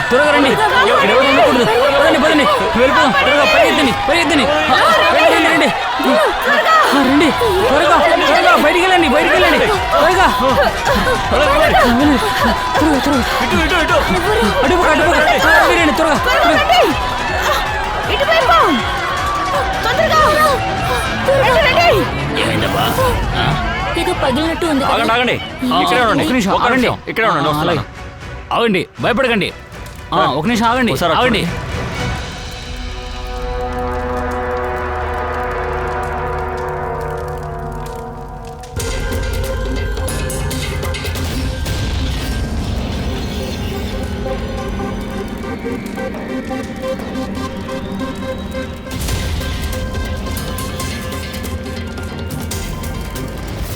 త్వరగా రండి. ఎవరు ఉండకూడదు. పదండి వెళ్ళిపోదాం. త్వరగా పరిగెత్తండి. రండి త్వరగా బయటికి వెళ్ళండి త్వరగా అటుపక్క త్వరగా ఏదో పగిలినట్టు ఉంది. ఆగండి ఇక్కడే ఉండండి. ఆగండి, భయపడకండి. ఒక నిమిషం ఆగండి.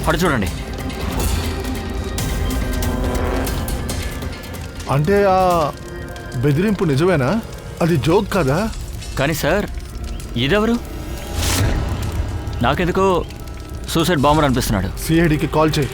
అటు చూడండి. అంటే ఆ బెదిరింపు నిజమేనా? అది జోక్ కదా? కానీ సార్, ఇదెవరు? నాకెందుకో సూసైడ్ బాంబర్ అనిపిస్తున్నాడు. సిఐడికి కాల్ చేయి.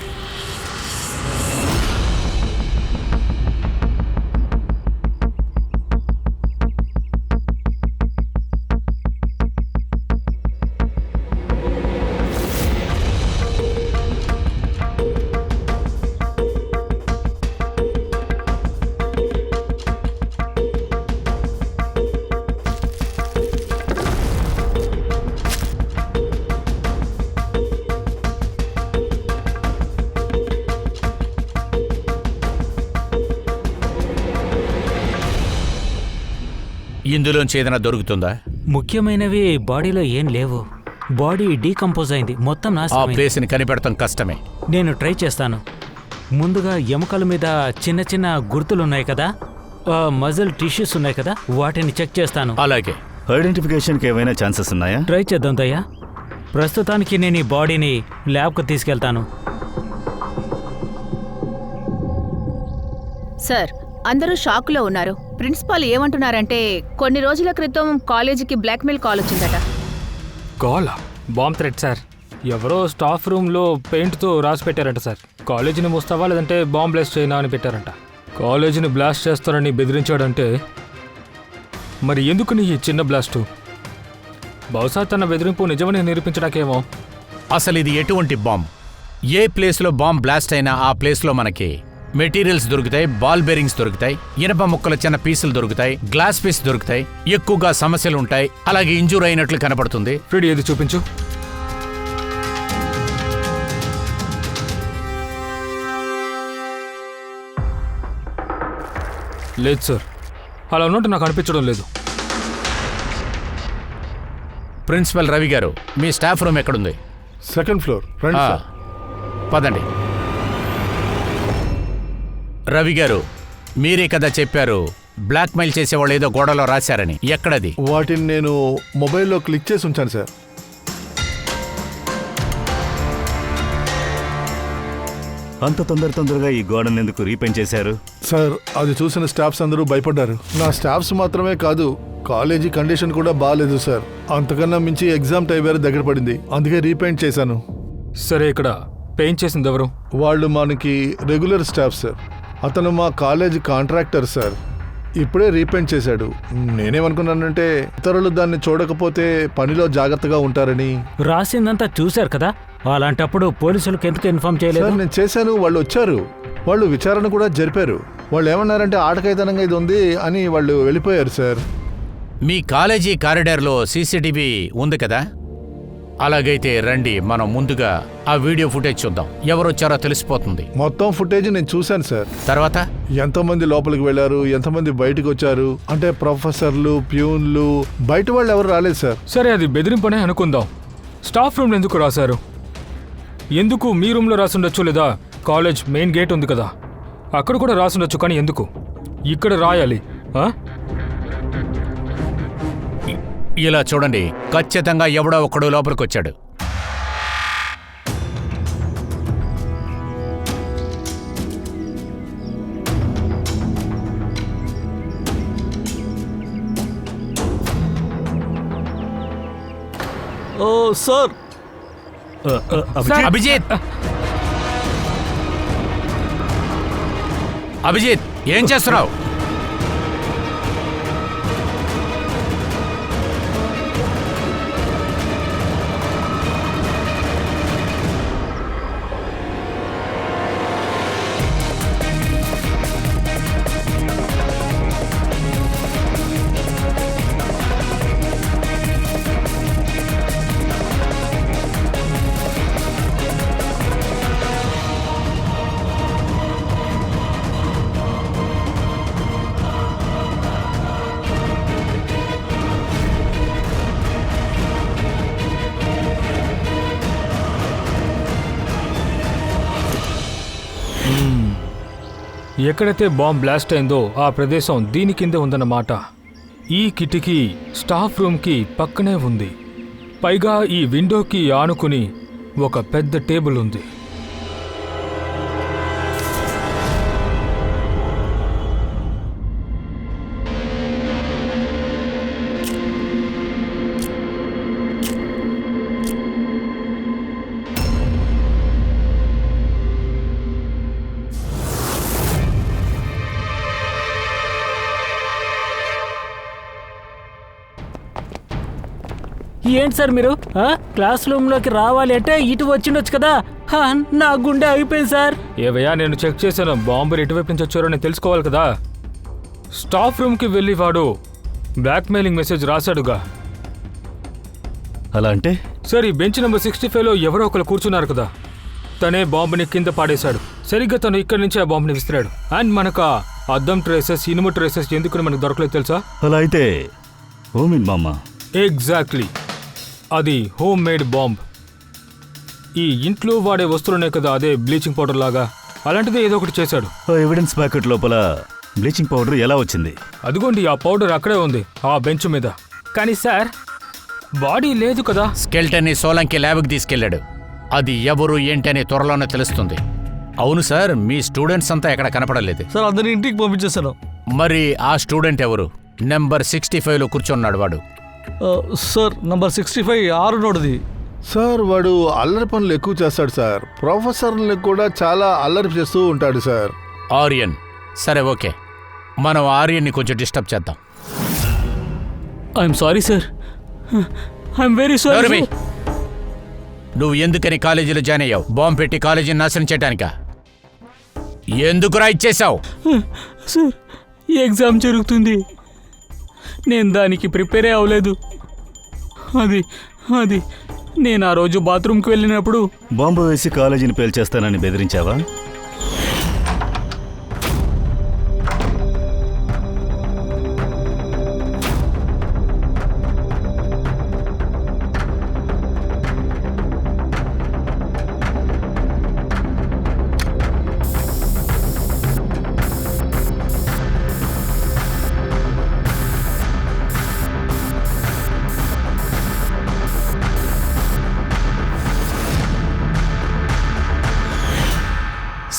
ఇందులోంచి ఏదైనా దొరుకుతుందా? ముఖ్యమైనవి బాడీలో ఏం లేవు. బాడీ డీకంపోజ్ అయింది, మొత్తం ఆ నాశనం. ప్లేస్ని కనిపెడతాం కష్టమే. నేను ట్రై చేస్తాను. ముందుగా ఎముకల మీద చిన్న చిన్న గుర్తులు ఉన్నాయి కదా, మజిల్ టిష్యూస్ ఉన్నాయి కదా, వాటిని చెక్ చేస్తాను. అలాగే. ఐడెంటిఫికేషన్కి ఏమైనా ఛాన్సెస్ ఉన్నాయా? ట్రై చేద్దాం దయ్యా. ప్రస్తుతానికి నేను ఈ బాడీని ల్యాబ్కు తీసుకెళ్తాను. సార్, అందరూ షాక్లో ఉన్నారు. ప్రిన్సిపాల్ ఏమంటున్నారంటే కొన్ని రోజుల క్రితం కాలేజీకి బ్లాక్మెయిల్ కాల్ వచ్చిందట. కాలా? Bomb threat sir. ఎవరో స్టాఫ్ రూమ్లో పెయింట్తో రాసి పెట్టారంట సార్. కాలేజీని మూస్తావా లేదంటే బాంబ్ బ్లాస్ట్ చేయనా అని పెట్టారంట. కాలేజీని బ్లాస్ట్ చేస్తారని బెదిరించాడంటే మరి ఎందుకు నీ చిన్న బ్లాస్టు? బహుశా తన బెదిరింపు నిజమని నిరూపించడాకేమో. అసలు ఇది ఎటువంటి బాంబ్? ఏ ప్లేస్లో బాంబ్ బ్లాస్ట్ అయినా ఆ ప్లేస్లో మనకి మెటీరియల్స్ దొరుకుతాయి, బాల్ బేరింగ్స్ దొరుకుతాయి, ఇనప ముక్కల చిన్న పీసులు దొరుకుతాయి, గ్లాస్ పీస్ దొరుకుతాయి, ఎక్కువగా సమస్యలు ఉంటాయి, అలాగే ఇంజూర్ అయినట్లు కనపడుతుంది. ఫ్రెడీ, ఏది చూపించు. లేదు సార్, అలా ఉన్నట్టు నాకు అనిపించడం లేదు. ప్రిన్సిపల్ రవి గారు, మీ స్టాఫ్ రూమ్ ఎక్కడుంది? Second floor. రండి సార్. పదండి. రవి గారు, మీరే కదా చెప్పారు బ్లాక్మెయిల్ చేసేవాళ్ళు ఏదో గోడలో రాశారని. ఎక్కడది? వాటిని నేను మొబైల్లో క్లిక్ చేసి ఉంచాను సార్. అంత తొందరగా ఈ గోడను ఎందుకు రీపెయింట్ చేశారు? సార్, అది చూసిన స్టాఫ్స్ అందరూ భయపడ్డారు. నా స్టాఫ్స్ మాత్రమే కాదు, కాలేజీ కండిషన్ కూడా బాగాలేదు సార్. అంతకన్నా మించి ఎగ్జామ్ టైం వేరే దగ్గర పడింది, అందుకే రీపెయింట్ చేశాను. సరే, ఇక్కడ పెయింట్ చేసింది ఎవరు? వాళ్ళు మనకి రెగ్యులర్ స్టాఫ్ సార్. అతను మా కాలేజీ కాంట్రాక్టర్ సార్. ఇప్పుడే రీపెయింట్ చేశాడు. నేనేమనుకున్నానంటే ఇతరులు దాన్ని చూడకపోతే పనిలో జాగ్రత్తగా ఉంటారని. రాసిందంతా చూశారు కదా, అలాంటప్పుడు పోలీసులకు ఎందుకు ఇన్ఫార్మ్ చేయలేదు? సార్, నేను చేశాను. వాళ్ళు వచ్చారు, వాళ్ళు విచారణ కూడా జరిపారు. వాళ్ళు ఏమన్నారంటే ఆటకైతనంగా ఇది ఉంది అని వాళ్ళు వెళ్ళిపోయారు సార్. మీ కాలేజీ కారిడార్లో సీసీటీవీ ఉంది కదా? అలాగైతే రండి, మనం ముందుగా ఆ వీడియో ఫుటేజ్ చూద్దాం. ఎవరొచ్చారో తెలిసిపోతుంది. మొత్తం ఫుటేజ్ నేను చూశాను సార్. తర్వాత ఎంతమంది లోపలికి వెళ్ళారు, ఎంతమంది బయటకు వచ్చారు అంటే ప్రొఫెసర్లు, ప్యూన్లు, బయట వాళ్ళు ఎవరు రాలేదు సార్. సరే, అది బెదిరింపనే అనుకుందాం. స్టాఫ్ రూమ్లో ఎందుకు రాశారు? ఎందుకు మీ రూమ్లో రాసుండొచ్చు, లేదా కాలేజ్ మెయిన్ గేట్ ఉంది కదా, అక్కడ కూడా రాసుండొచ్చు. కానీ ఎందుకు ఇక్కడ రాయాలి? ఇలా చూడండి, ఖచ్చితంగా ఎవడో ఒకడు లోపలికి వచ్చాడు. ఓ సార్. అభిజిత్, అభిజిత్ ఏం చేస్తున్నావు? ఎక్కడైతే బాంబ్ బ్లాస్ట్ అయిందో ఆ ప్రదేశం దీని కిందే ఉందన్నమాట. ఈ కిటికీ స్టాఫ్ రూమ్కి పక్కనే ఉంది. పైగా ఈ విండోకి ఆనుకుని ఒక పెద్ద టేబుల్ ఉంది. ఏంటి సార్ మీరు క్లాస్ రూమ్లోకి రావాలి అంటే ఇటు వచ్చిండొచ్చు కదా. నా గుండె అయిపోయింది సార్. ఏవయ్యా, నేను చెక్ చేశాను. బాంబులు ఎటువైపు నుంచి వచ్చారో నేను తెలుసుకోవాలి కదా. స్టాఫ్ రూమ్కి వెళ్ళి వాడు బ్లాక్మెయిలింగ్ మెసేజ్ రాశాడుగా. అలా అంటే సార్, ఈ బెంచ్ నెంబర్ 65లో ఎవరో ఒకరు కూర్చున్నారు కదా, తనే బాంబుని కింద పాడేశాడు. సరిగ్గా తను ఇక్కడి నుంచి ఆ బాంబుని విసిరాడు. అండ్ మనకు ఆ అద్దం ట్రేసెస్, ఇనుము ట్రేసెస్ ఎందుకు మనకు దొరకలేదు తెలుసా? అలా అయితే హోమిన్ బామ్మ. ఎగ్జాక్ట్లీ, అది హోమ్ మేడ్ బాంబ్. ఈ ఇంట్లో వాడే వస్తువులున్నాయి కదా, అదే బ్లీచింగ్ పౌడర్ లాగా, అలాంటిదే ఏదో ఒకటి చేశాడు. ఆ ఎవిడెన్స్ ప్యాకెట్ లోపల బ్లీచింగ్ పౌడర్ ఎలా వచ్చింది? అదిగోండి, ఆ పౌడర్ అక్కడే ఉంది ఆ బెంచ్ మీద. కానీ సార్, బాడీ లేదు కదా. స్కెల్టన్ని సోలంకి ల్యాబ్కి తీసుకెళ్లాడు. అది ఎవరు ఏంటని త్వరలోనే తెలుస్తుంది. అవును సార్, మీ స్టూడెంట్స్ అంతా ఎక్కడ కనపడలేదు సార్, అందరిని ఇంటికి పంపించేశాను. మరి ఆ స్టూడెంట్ ఎవరు? నెంబర్ 65లో కూర్చున్నాడు వాడు. Sir, number 65 6 నోడుది. సార్, వాడు అల్లరి పనులు ఎక్కువ చేస్తాడు సార్. ప్రొఫెసర్ని కూడా చాలా అల్లరి చేస్తూ ఉంటాడు సార్. ఆర్యన్. సరే, ఓకే, మనం ఆర్యన్ని కొంచెం డిస్టర్బ్ చేద్దాం. I'm sorry sir, I'm very sorry. నువ్వు ఎందుకని కాలేజీలో జాయిన్ అయ్యావు? బాంబు పెట్టి కాలేజీని నాశనం చేయడానికా? ఎందుకురా ఇచ్చేసావు? సార్, ఎగ్జామ్ జరుగుతుంది, నేను దానికి ప్రిపేరే అవ్వలేదు. అది నేను ఆ రోజు బాత్రూమ్కి వెళ్ళినప్పుడు బాంబు వేసి కాలేజీని పేల్చేస్తానని బెదిరించావా?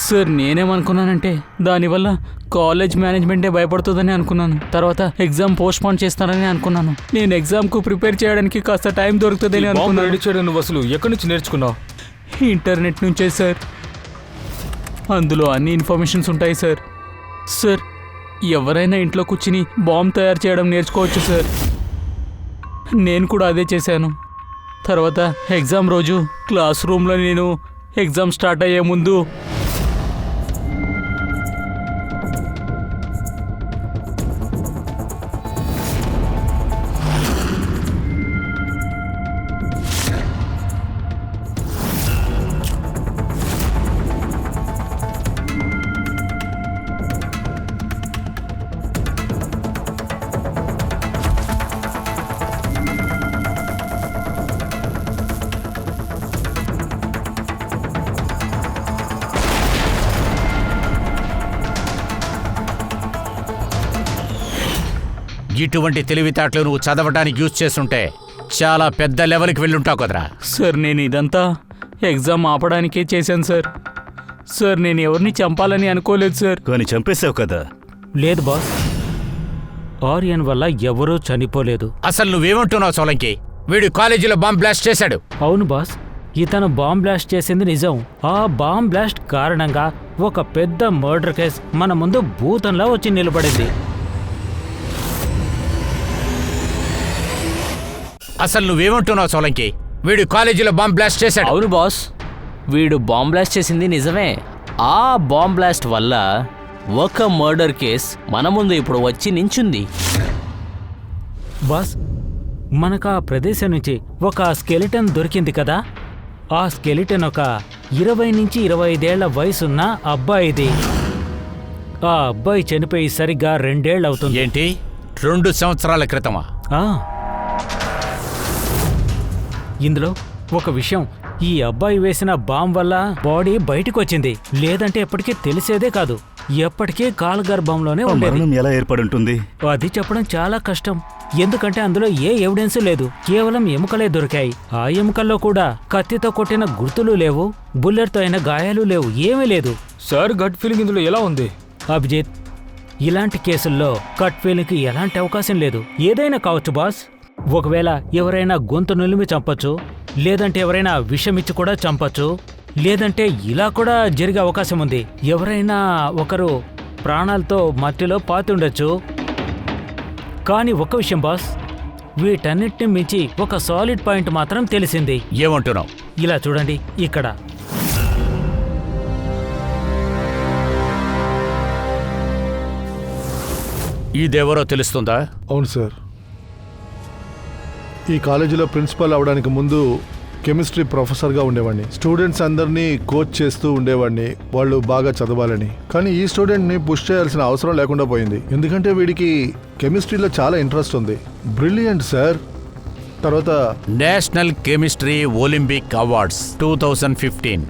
సార్, నేనేమనుకున్నానంటే దానివల్ల కాలేజ్ మేనేజ్మెంటే భయపడుతుందని అనుకున్నాను. తర్వాత ఎగ్జామ్ పోస్ట్పోన్ చేస్తానని అనుకున్నాను. నేను ఎగ్జామ్కు ప్రిపేర్ చేయడానికి కాస్త టైం దొరుకుతుందని బాంబు అనుకున్నాను. రెడీ చేయడం నువ్వు అసలు ఎక్కడి నుంచి నేర్చుకున్నావు? ఇంటర్నెట్ నుంచే సార్. అందులో అన్ని ఇన్ఫర్మేషన్స్ ఉంటాయి సార్. సార్, ఎవరైనా ఇంట్లో కూర్చుని బాంబు తయారు చేయడం నేర్చుకోవచ్చు సార్. నేను కూడా అదే చేశాను. తర్వాత ఎగ్జామ్ రోజు క్లాస్ రూమ్లో నేను ఎగ్జామ్ స్టార్ట్ అయ్యే ముందు ఇటువంటి తెలివితేటలు నువ్వు చదవడానికి యూజ్ చేస్తుంటే చాలా పెద్ద లెవెల్కి వెళ్ళుంటావు కదరా. సార్, నేను ఇదంతా ఎగ్జామ్ ఆపడానికే చేశాను సార్. సార్, నేను ఎవరిని చంపాలని అనుకోలేదు సార్. కానీ చంపేశావు కదా. లేదు బాస్, ఆర్యన్ వల్ల ఎవరూ చనిపోలేదు. అసలు నువ్వేమంటున్నావు సోలంకి? వీడు కాలేజీలో బాంబ్ బ్లాస్ట్ చేశాడు. అవును బాస్, ఇతను బాంబ్ బ్లాస్ట్ చేసింది నిజం. ఆ బాంబ్ బ్లాస్ట్ కారణంగా ఒక పెద్ద మర్డర్ కేస్ మన ముందు భూతంలా వచ్చి నిలబడింది. అసలు నువ్వేమంటున్నావు సోలంకి? వీడు కాలేజీలో బాంబ్ బ్లాస్ట్ చేశాడు. అవును బాస్, వీడు బాంబ్ బ్లాస్ట్ చేసింది నిజమే. ఆ బాంబ్ బ్లాస్ట్ వల్ల ఒక మర్డర్ కేస్ మన ముందు ఇప్పుడు వచ్చి నించుంది. బాస్, మనకు ఆ ప్రదేశం నుంచి ఒక స్కెలిటన్ దొరికింది కదా. ఆ స్కెలిటన్ ఒక 20 నుంచి 25 ఏళ్ల వయసున్న అబ్బాయిది. ఆ అబ్బాయి చనిపోయి సరిగ్గా 2 ఏళ్ళు అవుతుంది. ఏంటి, 2 సంవత్సరాల క్రితమా? ఆ. ఇందులో ఒక విషయం, ఈ అబ్బాయి వేసిన బాంబ్ వల్ల బాడీ బయటకు వచ్చింది. లేదంటే ఎప్పటికీ తెలిసేదే కాదు, ఎప్పటికీ కాలగర్భంలోనే ఆ ఉండేది. మరణం ఎలా ఏర్పడుంటుంది? అది చెప్పడం చాలా కష్టం, ఎందుకంటే అందులో ఏ ఎవిడెన్స్ లేదు. కేవలం ఎముకలే దొరికాయి. ఆ ఎముకల్లో కూడా కత్తితో కొట్టిన గుర్తులు లేవు, బుల్లెట్తో అయిన గాయాలు లేవు, ఏమీ లేదు. సార్ గట్ ఫీలింగ్ ఇందులో ఎలా ఉంది? అభిజిత్, ఇలాంటి కేసుల్లో కట్ ఫీలింగ్కి ఎలాంటి అవకాశం లేదు. ఏదైనా కావచ్చు బాస్. ఒకవేళ ఎవరైనా గొంతు నులిమి చంపొచ్చు, లేదంటే ఎవరైనా విషమిచ్చి కూడా చంపొచ్చు, లేదంటే ఇలా కూడా జరిగే అవకాశం ఉంది. ఎవరైనా ఒకరు ప్రాణాలతో మట్టిలో పాతి ఉండొచ్చు. కానీ ఒక్క విషయం బాస్, వీటన్నిటిని మించి ఒక సాలిడ్ పాయింట్ మాత్రం తెలిసింది. ఏమంటున్నావు? ఇలా చూడండి, ఇక్కడ ఇదెవరో తెలుస్తుందా? అవును సార్, ఈ కాలేజీలో ప్రిన్సిపల్ అవడానికి ముందు కెమిస్ట్రీ ప్రొఫెసర్గా ఉండేవాడిని. స్టూడెంట్స్ అందరినీ కోచ్ చేస్తూ ఉండేవాడిని, వాళ్ళు బాగా చదవాలని. కానీ ఈ స్టూడెంట్ని పుష్ చేయాల్సిన అవసరం లేకుండా పోయింది, ఎందుకంటే వీడికి కెమిస్ట్రీలో చాలా ఇంట్రెస్ట్ ఉంది. Brilliant sir. తర్వాత నేషనల్ కెమిస్ట్రీ ఒలింపిక్ అవార్డ్స్ 2015,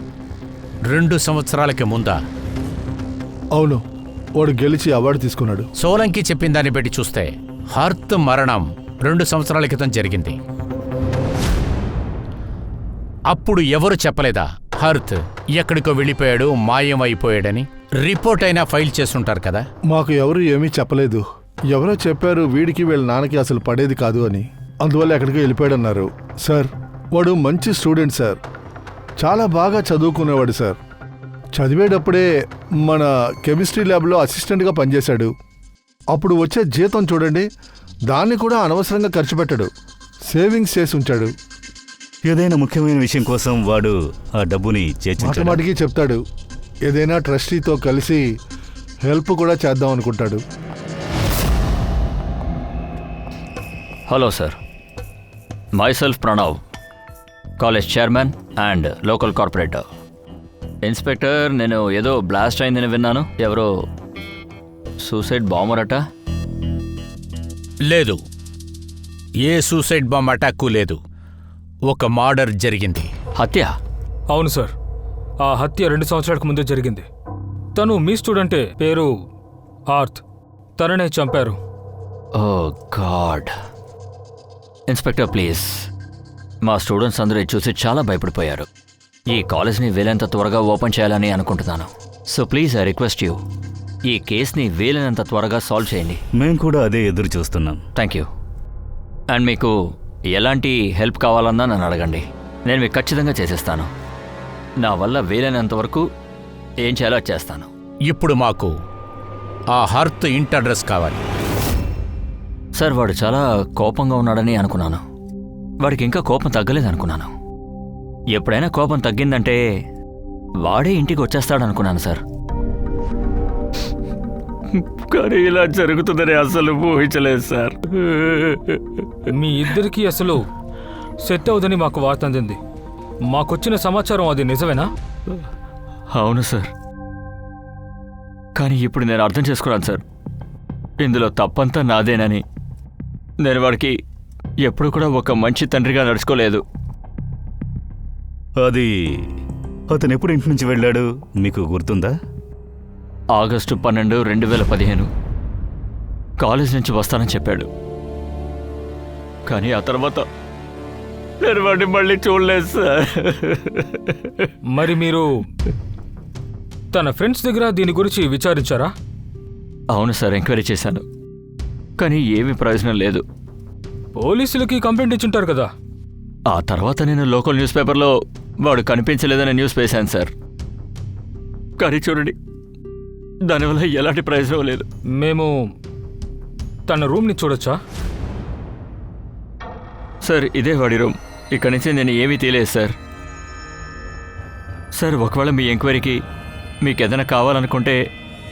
2 సంవత్సరాలకి ముందా? అవును, వాడు గెలిచి అవార్డు తీసుకున్నాడు. సోలంకి చెప్పిన దాన్ని బట్టి చూస్తే హర్త్ మరణం 2 సంవత్సరాల క్రితం జరిగింది. అప్పుడు ఎవరు చెప్పలేదా హర్త్ ఎక్కడికో వెళ్ళిపోయాడు, మాయం అయిపోయాడని? రిపోర్ట్ అయినా ఫైల్ చేస్తుంటారు కదా. మాకు ఎవరు ఏమీ చెప్పలేదు. ఎవరో చెప్పారు వీడికి వీళ్ళ నాన్నకి అసలు పడేది కాదు అని, అందువల్ల ఎక్కడికి వెళ్ళిపోయాడన్నారు. సార్, వాడు మంచి స్టూడెంట్ సార్, చాలా బాగా చదువుకునేవాడు సార్. చదివేటప్పుడే మన కెమిస్ట్రీ ల్యాబ్లో అసిస్టెంట్గా పనిచేశాడు. అప్పుడు వచ్చే జీతం చూడండి, దాన్ని కూడా అనవసరంగా ఖర్చు పెట్టాడు, సేవింగ్స్ చేసి ఉంచాడు. ఏదైనా ముఖ్యమైన విషయం కోసం వాడు ఆ డబ్బుని చేర్చాడు. మాటికి చెప్తాడు, ఏదైనా ట్రస్టీతో కలిసి హెల్ప్ కూడా చేద్దాం అనుకుంటాడు. Hello sir, my self Pranav, college chairman and local corporator. Inspector, నేను ఏదో బ్లాస్ట్ అయిందని విన్నాను. ఎవరో సూసైడ్ బాంబర్ అట? లేదు, ఏ సూసైడ్ బాంబ్ అటాక్ లేదు. ఒక మర్డర్ జరిగింది. హత్య? అవును సార్, ఆ హత్య 2 సంవత్సరాలకు ముందే జరిగింది. తను మీ స్టూడెంటే, పేరు ఆర్త్. తననే చంపారు. ఓ గాడ్. ఇన్స్పెక్టర్ ప్లీజ్, మా స్టూడెంట్స్ అందరూ ఇది చూసి చాలా భయపడిపోయారు. ఈ కాలేజ్ని వీలైనంత త్వరగా ఓపెన్ చేయాలని అనుకుంటున్నాను. So please I request you, ఈ కేస్ని వీలైనంత త్వరగా సాల్వ్ చేయండి. మేము కూడా అదే ఎదురు చూస్తున్నాం. Thank you. అండ్ మీకు ఎలాంటి హెల్ప్ కావాలన్నా నన్ను అడగండి, నేను మీకు ఖచ్చితంగా చేసేస్తాను. నా వల్ల వీలైనంత వరకు ఏం చేయాలో చేస్తాను. ఇప్పుడు మాకు ఆ హర్త్ ఇంటి అడ్రస్ కావాలి. సార్, వాడు చాలా కోపంగా ఉన్నాడని అనుకున్నాను. వాడికి ఇంకా కోపం తగ్గలేదనుకున్నాను. ఎప్పుడైనా కోపం తగ్గిందంటే వాడే ఇంటికి వచ్చేస్తాడనుకున్నాను సార్. కానీ ఇలా జరుగుతుందని అసలు ఊహించలేదు సార్. మీ ఇద్దరికీ అసలు సెట్ అవుదని మాకు వార్త అందింది. మాకొచ్చిన సమాచారం అది నిజమేనా? అవును సార్, కానీ ఇప్పుడు నేను అర్థం చేసుకున్నాను సార్, ఇందులో తప్పంతా నాదేనని. నేను వాడికి ఎప్పుడు కూడా ఒక మంచి తండ్రిగా నడుచుకోలేదు. అది అతను ఎప్పుడు ఇంటి నుంచి వెళ్ళాడు మీకు గుర్తుందా? ఆగస్టు 12, 2015 కాలేజ్ నుంచి వస్తానని చెప్పాడు. కానీ ఆ తర్వాత నేను వాడిని మళ్ళీ చూడలేదు సార్. మరి మీరు తన ఫ్రెండ్స్ దగ్గర దీని గురించి విచారించారా? అవును సార్, ఎంక్వైరీ చేశాను, కానీ ఏమీ ప్రయోజనం లేదు. పోలీసులకి కంప్లైంట్ ఇచ్చుంటారు కదా. ఆ తర్వాత నేను లోకల్ న్యూస్ పేపర్లో వాడు కనిపించలేదని న్యూస్ వేశాను సార్. కానీ చూడండి, దానివల్ల ఎలాంటి ప్రయోజనం లేదు. మేము తన రూమ్ని చూడొచ్చా? సార్, ఇదే వాడి రూమ్. ఇక్కడి నుంచి నేను ఏమీ తీయలేదు సార్. సార్, ఒకవేళ మీ ఎంక్వైరీకి మీకు ఏదైనా కావాలనుకుంటే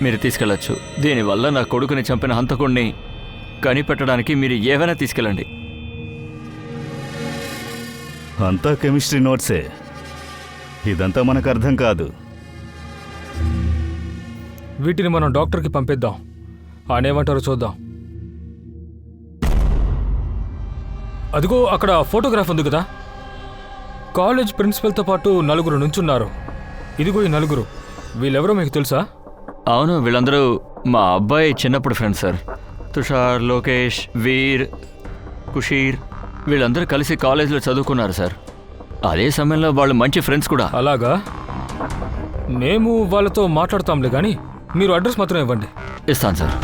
మీరు తీసుకెళ్ళచ్చు. దీనివల్ల నా కొడుకుని చంపిన హంతకుడిని కనిపెట్టడానికి మీరు ఏవైనా తీసుకెళ్ళండి. అంతా కెమిస్ట్రీ నోట్సే. ఇదంతా మనకు అర్థం కాదు. వీటిని మనం డాక్టర్కి పంపిద్దాం. ఆయన ఏమంటారో చూద్దాం. అదిగో అక్కడ ఫోటోగ్రాఫ్ ఉంది కదా. కాలేజ్ ప్రిన్సిపల్తో పాటు 4 నుంచున్నారు. ఇదిగో ఈ 4. వీళ్ళెవరో మీకు తెలుసా? అవును, వీళ్ళందరూ మా అబ్బాయి చిన్నప్పుడు ఫ్రెండ్స్ సార్. తుషార్, లోకేష్, వీర్, కుషీర్ వీళ్ళందరూ కలిసి కాలేజీలో చదువుకున్నారు సార్. అదే సమయంలో వాళ్ళు మంచి ఫ్రెండ్స్ కూడా. అలాగా? మేము వాళ్ళతో మాట్లాడతాంలే, కానీ మీరు అడ్రస్ మాత్రం ఇవ్వండి. ఇస్తాను సార్.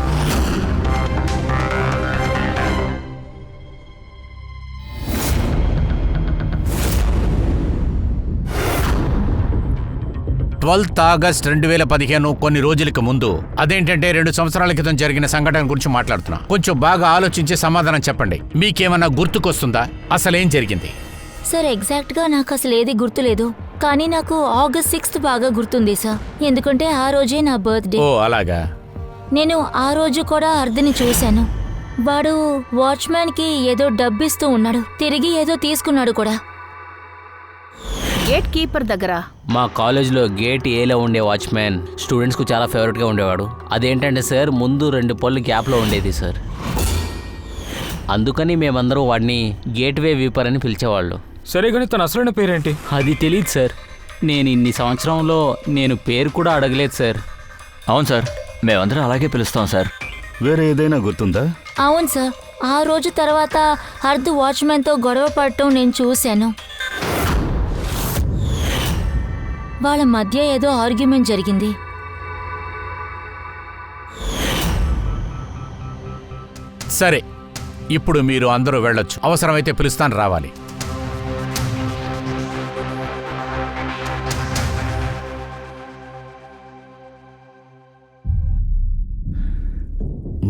August 2015 కొన్ని రోజులకు ముందు. అదేంటంటే 2 సంవత్సరాల క్రితం జరిగిన సంఘటన గురించి మాట్లాడుతున్నా. కొంచెం బాగా ఆలోచించి సమాధానం చెప్పండి. మీకేమన్నా గుర్తుకొస్తుందా? అసలేం జరిగింది? సార్, ఎగ్జాక్ట్గా నాకు అసలు ఏది గుర్తులేదు, కానీ నాకు August 6th బాగా గుర్తుంది సార్. ఎందుకంటే ఆ రోజే నా బర్త్డే. ఓ అలాగా. నేను ఆ రోజు కూడా అర్ధని చూశాను. వాడు వాచ్మ్యాన్కి ఏదో డబ్బిస్తూ ఉన్నాడు, తిరిగి ఏదో తీసుకున్నాడు కూడా. గేట్ కీపర్ దగ్గర మా కాలేజ్లో గేట్ ఏలో ఉండే వాచ్మ్యాన్ స్టూడెంట్స్కు చాలా ఫేవరెట్గా ఉండేవాడు. అదేంటంటే సార్, ముందు 2 పళ్ళు గ్యాప్లో ఉండేది సార్. అందుకని మేమందరూ వాడిని గేట్వే వీపర్ అని పిలిచేవాళ్ళు. సరే, కానీ తన అసలైన పేరేంటి? అది తెలియదు సార్. నేను ఇన్ని సంవత్సరంలో నేను పేరు కూడా అడగలేదు సార్. అవును సార్, మేమందరం అలాగే పిలుస్తాం సార్. వేరే ఏదైనా గుర్తుందా? అవును సార్, ఆ రోజు తర్వాత అర్ధ్ వాచ్మ్యాన్తో గొడవ పడటం నేను చూశాను. వాళ్ళ మధ్య ఏదో ఆర్గ్యుమెంట్ జరిగింది. సరే, ఇప్పుడు మీరు అందరూ వెళ్ళొచ్చు. అవసరమైతే పిలుస్తాను, రావాలి.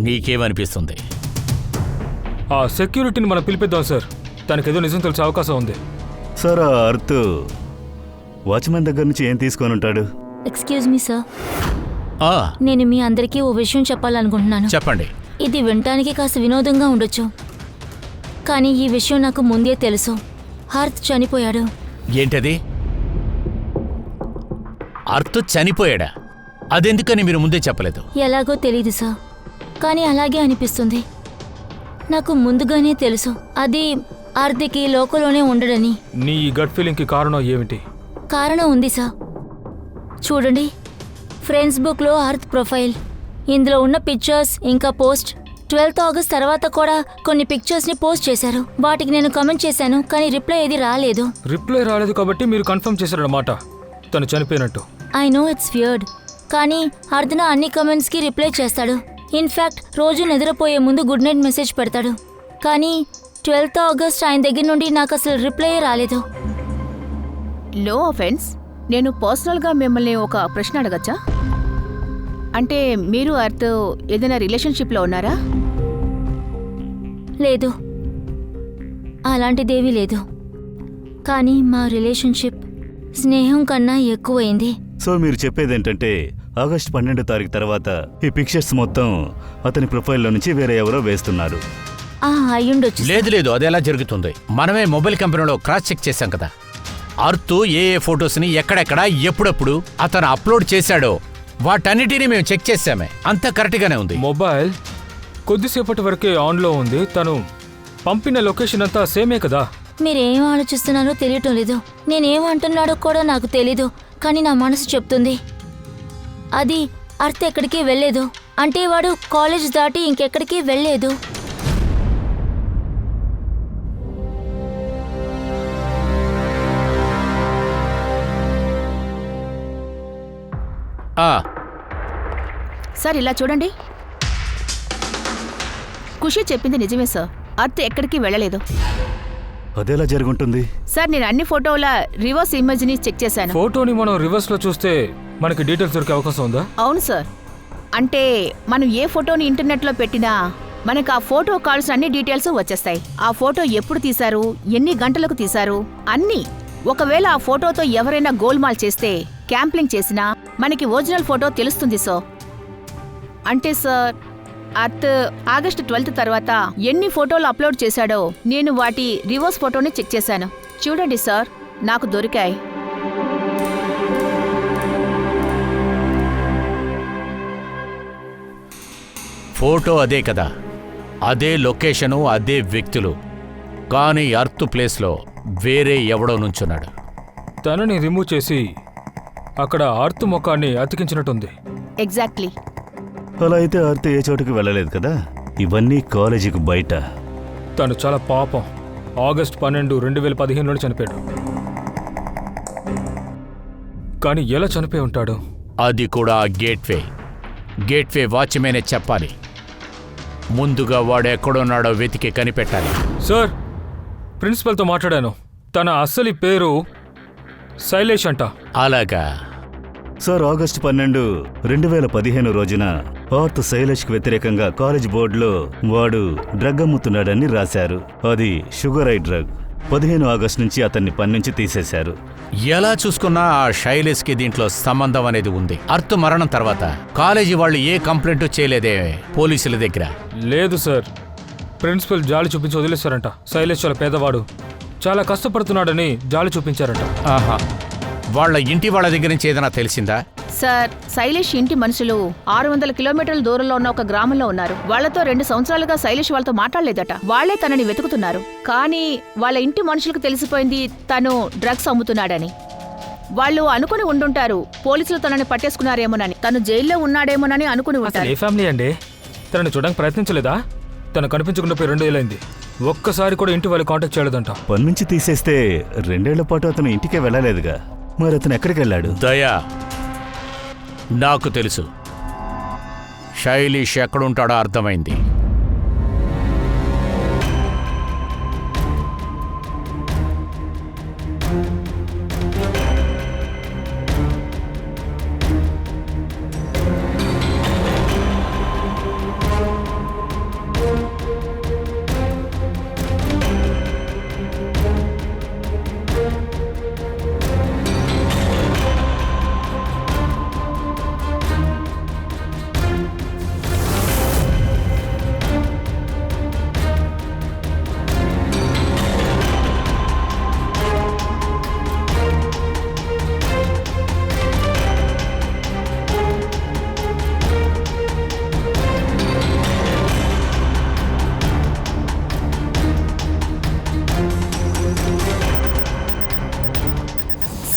నీకేమనిపిస్తుంది? ఆ సెక్యూరిటీని మనం పిలిపిద్దాం సార్. తనకేదో నిజం తెలిసే అవకాశం ఉంది. సార్, ఆ అర్త్ వాచ్మెన్ దగ్గర నుంచి ఏం తీసుకొని ఉంటాడు? ఎక్స్క్యూజ్ మీ సార్, ఆ, నేను మీ అందరికీ ఓ విషయం చెప్పాలనుకుంటున్నాను. చెప్పండి. ఇది వినటానికి కాస్త వినోదంగా ఉండొచ్చు, కానీ ఈ విషయం నాకు ముందే తెలుసు. హర్త్ చనిపోయాడు. ఏంటది? అర్త్ చనిపోయాడా? అదెందుకని మీరు ముందే చెప్పలేదు? ఎలాగో తెలీదు సార్, కానీ అలాగే అనిపిస్తుంది. నాకు ముందుగానే తెలుసు అది అర్ధకి లోకలోనే ఉండడని. నీ ఈ గట్ ఫీలింగ్కి కారణం ఏమిటి? కారణం ఉంది సార్. చూడండి, ఫ్రెండ్స్ బుక్లో అర్త్ ప్రొఫైల్, ఇందులో ఉన్న పిక్చర్స్ ఇంకా పోస్ట్. 12th August తర్వాత కూడా కొన్ని పిక్చర్స్ని పోస్ట్ చేశారు. వాటికి నేను కమెంట్ చేశాను, కానీ రిప్లై ఏది రాలేదు. రిప్లై రాలేదు కాబట్టి మీరు కన్ఫర్మ్ చేశారన్నమాట తను చనిపోయినట్టు. ఐ నో ఇట్స్ వియర్డ్, కానీ అర్ధన అన్ని కమెంట్స్కి రిప్లై చేస్తాడు. ఇన్ఫ్యాక్ట్ రోజు నిద్రపోయే ముందు గుడ్ నైట్ మెసేజ్ పెడతాడు. కానీ 12th August ఆయన దగ్గర నుండి నాకు అసలు రిప్లై రాలేదు. లో ఆఫెన్స్, నేను పర్సనల్గా మిమ్మల్ని ఒక ప్రశ్న అడగచ్చా? అంటే మీరు అర్త్ ఏదైనా రిలేషన్షిప్లో ఉన్నారా? లేదు, అలాంటిదేమీ లేదు. కానీ మా రిలేషన్షిప్ స్నేహం కన్నా ఎక్కువైంది. సో మీరు చెప్పేది ఏంటంటే August 12 తర్వాత ఈ పిక్చర్స్ మొత్తం అతని ప్రొఫైల్లో నుంచి వేరే ఎవరో వేస్తున్నారు? అయ్యుండొచ్చు. లేదు లేదు, అదెలా జరుగుతుంది? మనమే మొబైల్ కంపెనీలో క్రాస్ చెక్ చేశాం కదా. అర్త్ ఏ ఫొటోస్ని ఎక్కడెక్కడ ఎప్పుడప్పుడు అతను అప్లోడ్ చేశాడో వాటన్నిటినీ మేము చెక్ చేశామే. అంతా కరెక్ట్గానే ఉంది. మొబైల్ కొద్దిసేపటి వరకే ఆన్లో ఉంది. తను పంపిన లొకేషన్ అంతా సేమే కదా. మీరేం ఆలోచిస్తున్నారో తెలియటం లేదు. నేనేమంటున్నాడో కూడా నాకు తెలీదు, కానీ నా మనసు చెప్తుంది అది అర్త్ ఎక్కడికి వెళ్ళలేదు. అంటే వాడు కాలేజ్ దాటి ఇంకెక్కడికి వెళ్ళలేదు. సార్, ఇలా చూడండి. ఖుషి చెప్పింది నిజమే సార్. అర్త్ ఎక్కడికి వెళ్ళలేదు. అదెలా జరుగుంటుంది? సార్ నేను అన్ని ఫోటోల రివర్స్ ఇమేజ్ని చెక్ చేశాను. ఫోటోని మనం రివర్స్లో చూస్తే మనకి డీటెయిల్స్ దొరికే అవకాశం ఉందా? అవును సార్. అంటే మనం ఏ ఫోటోని ఇంటర్నెట్లో పెట్టినా మనకు ఆ ఫోటో కావాల్సిన అన్ని డీటెయిల్స్ వచ్చేస్తాయి. ఆ ఫోటో ఎప్పుడు తీశారు, ఎన్ని గంటలకు తీశారు అన్నీ. ఒకవేళ ఆ ఫోటోతో ఎవరైనా గోల్మాల్ చేస్తే, క్యాంప్లింగ్ చేసినా మనకి ఒరిజినల్ ఫోటో తెలుస్తుంది సార్. అంటే సార్ అర్త్ ఆగస్టు 12 తర్వాత ఎన్ని ఫోటోలు అప్లోడ్ చేశాడో నేను వాటి రివర్స్ ఫోటోని చెక్ చేశాను. చూడండి సార్, నాకు దొరికాయి. ఫోటో అదే కదా, అదే లొకేషను, అదే వ్యక్తులు, కానీ అర్త్ ప్లేస్లో వేరే ఎవడో నుంచున్నాడు. తనని రిమూవ్ చేసి అక్కడ అర్త్ ముఖాన్ని అతికించినట్టుంది. ఎగ్జాక్ట్లీ. అలా అయితే ఆర్తి ఏ చోటుకి వెళ్ళలేదు కదా. ఇవన్నీ కాలేజీకి బయట. తను చాలా పాపం. ఆగస్టు 12, 2015లో చనిపోయాడు. కానీ ఎలా చనిపోయి ఉంటాడు? అది కూడా ఆ గేట్వే వాచ్మెనే చెప్పాలి. ముందుగా వాడు ఎక్కడున్నాడో వెతికి కనిపెట్టాలి. సార్, ప్రిన్సిపల్తో మాట్లాడాను. తన అసలు పేరు శైలేష్ అంట. అలాగా సార్, ఆగస్టు 12, 2015 రోజున ఆర్త్ శైలేష్కి వ్యతిరేకంగా కాలేజ్ బోర్డులో వాడు డ్రగ్ అమ్ముతున్నాడని రాశారు. అది షుగర్ ఐ డ్రగ్. 15 ఆగస్టు నుంచి అతన్ని పని నుంచి తీసేశారు. ఎలా చూసుకున్నా ఆ శైలేష్కి దీంట్లో సంబంధం అనేది ఉంది. అర్త్ మరణం తర్వాత కాలేజీ వాళ్ళు ఏ కంప్లైంట్ చేయలేదే పోలీసుల దగ్గర? లేదు సార్, ప్రిన్సిపల్ జాలి చూపించి వదిలేశారంట. శైలేష్ చాలా పేదవాడు, చాలా కష్టపడుతున్నాడని జాలి చూపించారంట. ఆహా, వాళ్ళ ఇంటి వాళ్ళ దగ్గర నుంచి ఏదైనా తెలిసిందా? సార్, శైలేష్ ఇంటి మనుషులు 600 కిలోమీటర్ల దూరంలో ఉన్న ఒక గ్రామంలో ఉన్నారు. వాళ్లతో 2 సంవత్సరాలుగా శైలేష్ వాళ్ళతో మాట్లాడలేదట. వాళ్లే తనని వెతుకుతున్నారు. కానీ వాళ్ళ ఇంటి మనుషులకు తెలిసిపోయింది తను డ్రగ్స్ అమ్ముతున్నాడని. వాళ్ళు అనుకుని ఉండుంటారు పోలీసులు తనని పట్టేసుకున్నారేమోనని, తను జైల్లో ఉన్నాడేమోనని అనుకుని అసలు ఉంటారు. ఏ ఫ్యామిలీ అండి? తనని చూడడానికి ప్రయత్నించలేదా? తను కనిపించకుండా పోయి 2 ఏళ్ళైంది. ఒక్కసారి కూడా ఇంటి వాళ్ళు కాంటాక్ట్ చేయలేదంట. పని నుంచి తీసేస్తే 2 ఏళ్ల పాటు అతను ఇంటికే వెళ్ళలేదుగా. మరి అతను ఎక్కడికి వెళ్ళాడు? దయా, నాకు తెలుసు శైలేష్ ఎక్కడుంటాడో అర్థమైంది.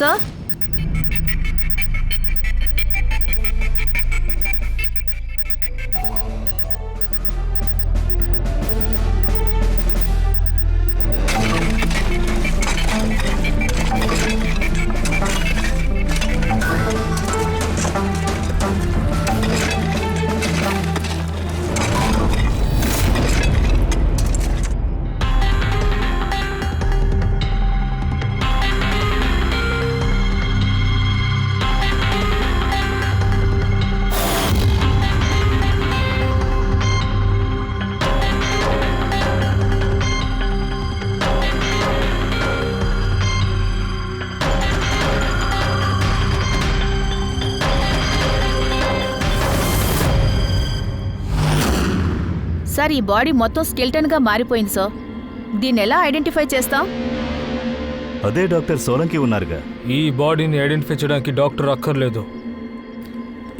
సార్, సార్, ఈ బాడీ మొత్తం స్కెల్టన్ గా మారిపోయింది సార్. దీన్ని ఎలా ఐడెంటిఫై చేస్తాం? అదే డాక్టర్ సోలంకి ఉన్నారుగా. ఈ బాడీని ఐడెంటిఫై చేయడానికి డాక్టర్ అక్కర్లేదు.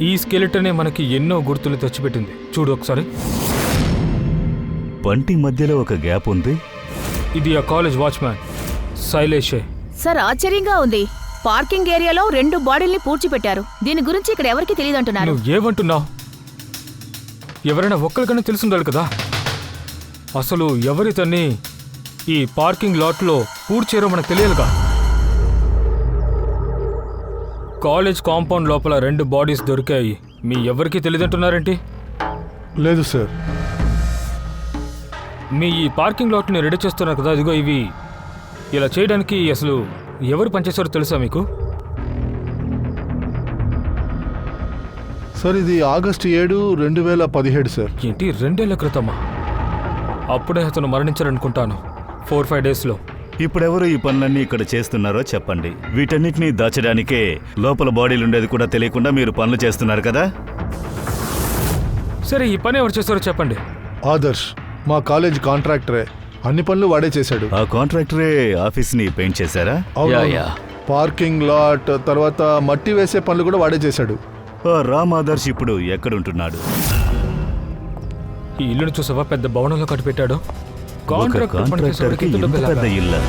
ఈ స్కెలిటనే మనకి ఎన్నో గుర్తులు తెచ్చిపెట్టింది. చూడు ఒకసారి. పంటి మధ్యలో ఒక గ్యాప్ ఉంది. ఇది ఆ కాలేజ్ వాచ్మ్యాన్ శైలేషే. సార్, ఆశ్చర్యంగా ఉంది. పార్కింగ్ ఏరియాలో 2 బాడీల్ని పూడ్చిపెట్టారు. దీని గురించి ఇక్కడ ఎవరికి తెలియదంటున్నారు. నువ్వు ఏమంటున్నావు? ఎవరైనా ఒక్కరికైనా తెలుసుండాలి కదా. అసలు ఎవరి తన్ని ఈ పార్కింగ్ లాట్లో పూడ్చారో మనకు తెలియాలిగా. కాలేజ్ కాంపౌండ్ లోపల 2 బాడీస్ దొరికాయి. మీ ఎవరికి తెలియదంటున్నారేంటి? లేదు సార్. మీ ఈ పార్కింగ్ లాట్ని రెడీ చేస్తున్నారు కదా, ఇదిగో ఇవి ఇలా చేయడానికి అసలు ఎవరు పనిచేశారో తెలుసా మీకు? సార్ ఇది ఆగస్టు 7, 2017 సార్. ఏంటి 2 ఏళ్ల క్రితమా? అప్పుడే అతను మరణించారనుకుంటాను. 4-5 డేస్లో. ఇప్పుడెవరు ఈ పనులన్నీ ఇక్కడ చేస్తున్నారో చెప్పండి. వీటన్నిటినీ దాచడానికే లోపల బాడీలు ఉండేది కూడా తెలియకుండా మీరు పనులు చేస్తున్నారు కదా. సరే, ఈ పని ఎవరు చేశారో చెప్పండి. ఆదర్శ్ మా కాలేజ్ కాంట్రాక్టరే. అన్ని పనులు వాడే చేశాడు. ఆ కాంట్రాక్టరే ఆఫీస్ని పెయింట్ చేశారా? యా. పార్కింగ్ లాట్, తర్వాత మట్టి వేసే పనులు కూడా వాడే చేశాడు. ఆ రామ్ ఆదర్శ్ ఇప్పుడు ఎక్కడుంటున్నాడు? ఈ ఇల్లును చూసావా? పెద్ద భవనంలో కట్టిపెట్టాడు. ఒక కాంట్రాక్టర్కి ఇంత పెద్ద ఇల్లు.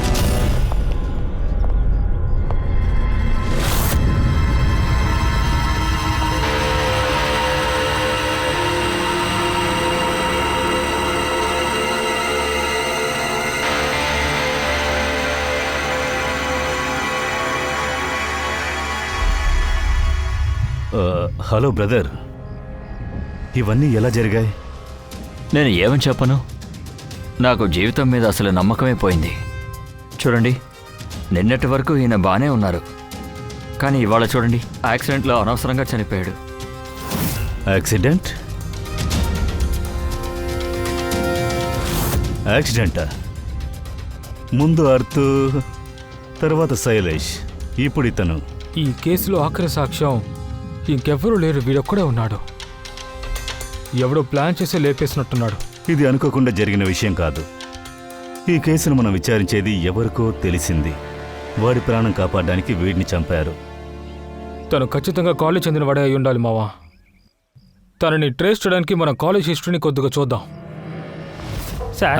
హలో బ్రదర్, ఇవన్నీ ఎలా జరిగాయి? నేను ఏమని చెప్పను, నాకు జీవితం మీద అసలు నమ్మకమే పోయింది. చూడండి, నిన్నటి వరకు ఈయన బాగానే ఉన్నారు, కానీ ఇవాళ చూడండి, యాక్సిడెంట్లో అనవసరంగా చనిపోయాడు. యాక్సిడెంట్? యాక్సిడెంటా? ముందు అర్తు, తర్వాత శైలేష్, ఇప్పుడు ఇతను. ఈ కేసులో ఆఖరి సాక్ష్యం ఇంకెవ్వరూ లేరు, వీడొక్కడే ఉన్నాడు. ఎవడో ప్లాన్ చేసి లేపేసినట్టున్నాడు. ఇది అనుకోకుండా జరిగిన విషయం కాదు. ఈ కేసును మనం విచారించేది ఎవరికో తెలిసింది. వాడి ప్రాణం కాపాడడానికి వీడిని చంపారు. తను ఖచ్చితంగా కాలేజ్ చెందిన వాడే అయి ఉండాలి మావా. తనని ట్రేస్ చేయడానికి మన కాలేజ్ హిస్టరీని కొద్దిగా చూద్దాం. సార్,